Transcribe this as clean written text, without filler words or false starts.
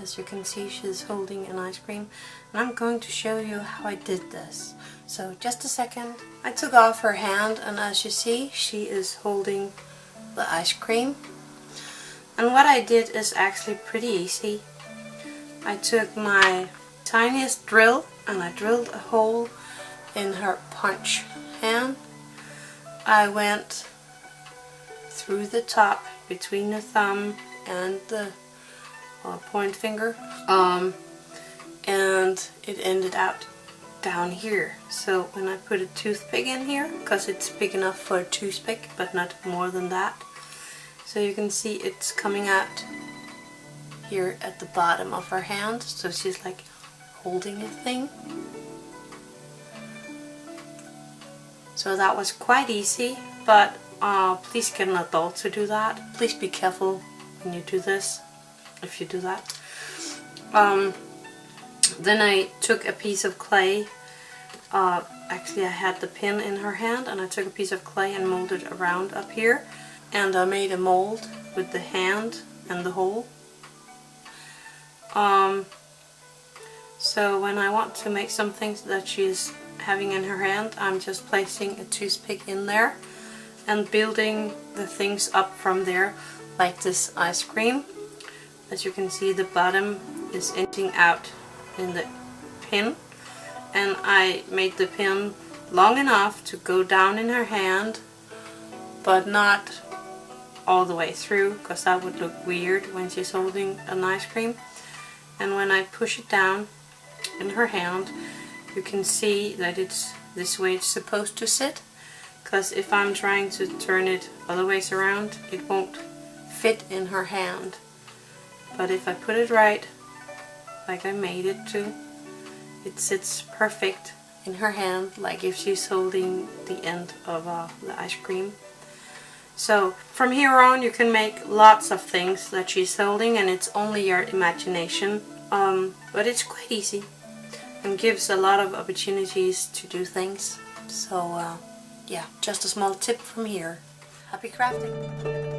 As you can see, she's holding an ice cream, and I'm going to show you how I did this. So just a second. I took off her hand, and as you see, she is holding the ice cream. And what I did is actually pretty easy. I took my tiniest drill and I drilled a hole in her punch hand. I went through the top between the thumb and the point finger, and it ended out down here. So when I put a toothpick in here, because it's big enough for a toothpick but not more than that, so you can see it's coming out here at the bottom of her hand, so she's like holding a thing. So that was quite easy, but please get an adult to do that. Please be careful when you do this, if you do that. Then I took a piece of clay. Actually I had the pin in her hand, and I took a piece of clay and molded around up here. And I made a mold with the hand and the hole. So when I want to make something that she's having in her hand, I'm just placing a toothpick in there and building the things up from there, like this ice cream. As you can see, the bottom is ending out in the pin, and I made the pin long enough to go down in her hand, but not all the way through, because that would look weird when she's holding an ice cream. And when I push it down in her hand, you can see that it's this way it's supposed to sit, because if I'm trying to turn it other ways around, it won't fit in her hand. But if I put it right, like I made it to, it sits perfect in her hand, like if she's holding the end of the ice cream. So from here on you can make lots of things that she's holding, and it's only your imagination, but it's quite easy and gives a lot of opportunities to do things. So yeah, just a small tip from here. Happy crafting!